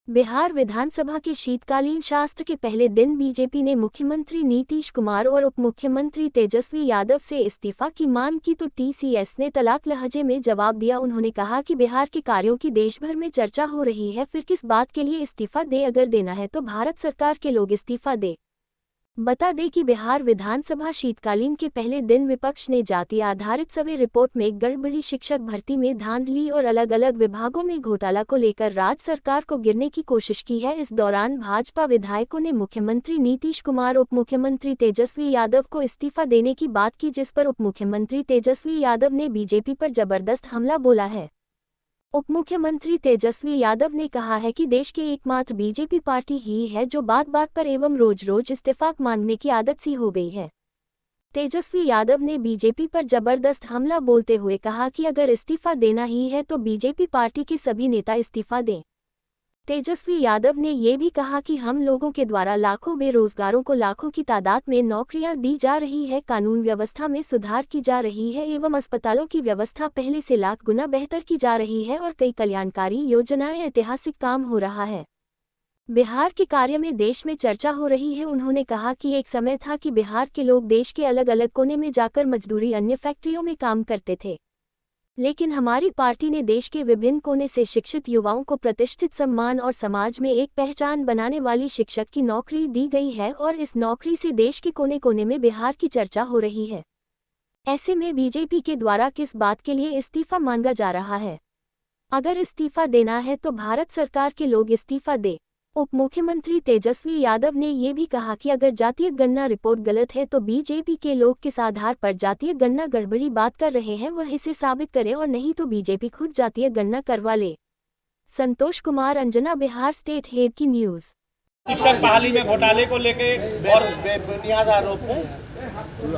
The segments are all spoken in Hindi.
बिहार विधानसभा के शीतकालीन सत्र के पहले दिन बीजेपी ने मुख्यमंत्री नीतीश कुमार और उप मुख्यमंत्री तेजस्वी यादव से इस्तीफा की मांग की तो टीसीएस ने तलाक लहजे में जवाब दिया। उन्होंने कहा कि बिहार के कार्यों की देश भर में चर्चा हो रही है, फिर किस बात के लिए इस्तीफा दे, अगर देना है तो भारत सरकार के लोग इस्तीफा दे। बता दें कि बिहार विधानसभा शीतकालीन के पहले दिन विपक्ष ने जाति आधारित सर्वे रिपोर्ट में गड़बड़ी, शिक्षक भर्ती में धांधली और अलग अलग विभागों में घोटाला को लेकर राज्य सरकार को गिरने की कोशिश की है। इस दौरान भाजपा विधायकों ने मुख्यमंत्री नीतीश कुमार, उप मुख्यमंत्री तेजस्वी यादव को इस्तीफा देने की बात की, जिस पर उप मुख्यमंत्री तेजस्वी यादव ने बीजेपी पर जबरदस्त हमला बोला है। उप मुख्यमंत्री तेजस्वी यादव ने कहा है कि देश की एकमात्र बीजेपी पार्टी ही है जो बात बात पर एवं रोज रोज इस्तीफा मांगने की आदत सी हो गई है। तेजस्वी यादव ने बीजेपी पर जबरदस्त हमला बोलते हुए कहा कि अगर इस्तीफा देना ही है तो बीजेपी पार्टी के सभी नेता इस्तीफा दें। तेजस्वी यादव ने ये भी कहा कि हम लोगों के द्वारा लाखों बेरोजगारों को लाखों की तादाद में नौकरियां दी जा रही है, कानून व्यवस्था में सुधार की जा रही है एवं अस्पतालों की व्यवस्था पहले से लाख गुना बेहतर की जा रही है और कई कल्याणकारी योजनाएं, ऐतिहासिक काम हो रहा है। बिहार के कार्य में देश में चर्चा हो रही है। उन्होंने कहा कि एक समय था कि बिहार के लोग देश के अलग अलग कोने में जाकर मजदूरी, अन्य फैक्ट्रियों में काम करते थे, लेकिन हमारी पार्टी ने देश के विभिन्न कोने से शिक्षित युवाओं को प्रतिष्ठित, सम्मान और समाज में एक पहचान बनाने वाली शिक्षक की नौकरी दी गई है और इस नौकरी से देश के कोने कोने में बिहार की चर्चा हो रही है। ऐसे में बीजेपी के द्वारा किस बात के लिए इस्तीफा मांगा जा रहा है? अगर इस्तीफा देना है तो भारत सरकार के लोग इस्तीफा दे। उप मुख्यमंत्री तेजस्वी यादव ने ये भी कहा कि अगर जातीय गणना रिपोर्ट गलत है तो बीजेपी के लोग किस आधार पर जातीय गणना गड़बड़ी बात कर रहे हैं वह इसे साबित करें, और नहीं तो बीजेपी खुद जातीय गणना करवा ले। संतोष कुमार अंजना, बिहार स्टेट हेड की न्यूज। शिक्षक बहाली में घोटाले को लेके और बेबुनियाद आरोप है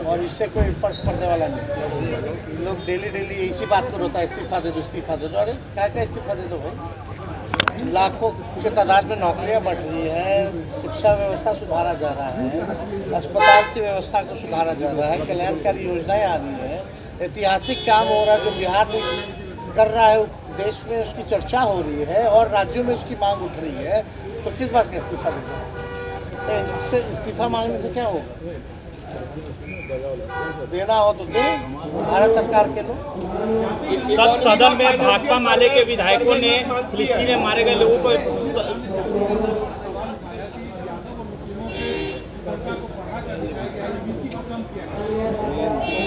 और इससे कोई फर्क पड़ने वाला नहीं। लोग डेली इसी बात को रोता है, इस्तीफा दे दो, इस्तीफा दे दो। अरे क्या इस्तीफा दे दो भाई? लाखों की तादाद में नौकरियां बढ़ रही है, शिक्षा व्यवस्था सुधारा जा रहा है, अस्पताल की व्यवस्था को सुधारा जा रहा है, कल्याणकारी योजनाएं आ रही है, ऐतिहासिक काम हो रहा है जो बिहार में कर रहा है, देश में उसकी चर्चा हो रही है और राज्यों में उसकी मांग उठ रही है। तो किस बात का इस्तीफा देना? इससे इस्तीफा मांगने से क्या होगा? देना हो तो दे, भारत सरकार के लोग। सदन में भाकपा माले के विधायकों ने फिलिस्तीन में मारे गए लोगों को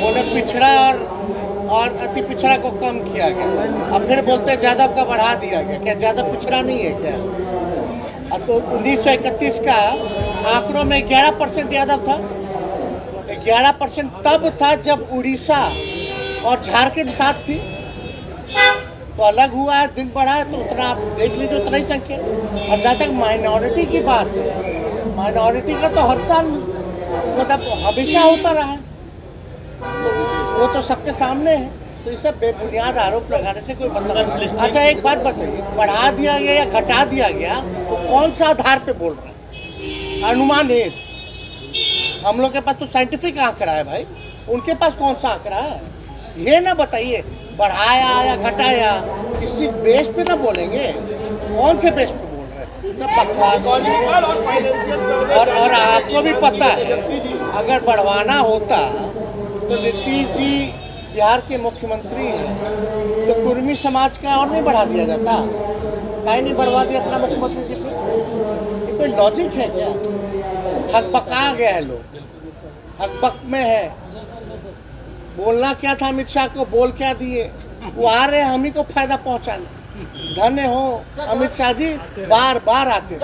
बोले पिछड़ा और अति पिछड़ा को कम किया गया। अब फिर बोलते हैं यादव का बढ़ा दिया गया। क्या यादव पिछड़ा नहीं है क्या? अब तो 1931 का आंकड़ों में 11% यादव था। 11% तब था जब उड़ीसा और झारखंड साथ थी, तो अलग हुआ है, दिन बढ़ा है, तो उतना आप देख लीजिए, उतना ही संख्या। और जहाँ तक माइनॉरिटी की बात है, माइनॉरिटी का तो हर साल मतलब हमेशा होता रहा है, तो वो तो सबके सामने है। तो इसे बेबुनियाद आरोप लगाने से कोई मतलब नहीं। अच्छा एक बात बताइए, बढ़ा दिया गया या घटा दिया गया तो कौन सा आधार पे बोल रहा है? अनुमानित। हम लोग के पास तो साइंटिफिक आंकड़ा है भाई, उनके पास कौन सा आंकड़ा है? ये ना बताइए बढ़ाया या घटाया, किसी बेस पे ना बोलेंगे। कौन से बेस पे बोल रहे हैं? सब बकवास। और आपको भी पता है, अगर बढ़वाना होता तो नीतीश जी बिहार के मुख्यमंत्री हैं, तो कुर्मी समाज का और नहीं बढ़ा दिया जाता? काहे नहीं बढ़वा दिया अपना मुख्यमंत्री जी को? ये कोई लॉजिक है क्या? हकबका गया है लोग, हकबक में है। बोलना क्या था अमित शाह को, बोल क्या दिए? वो आ रहे हैं हम ही को फायदा पहुंचाने। धन्य हो अमित शाह जी, बार बार आते हैं।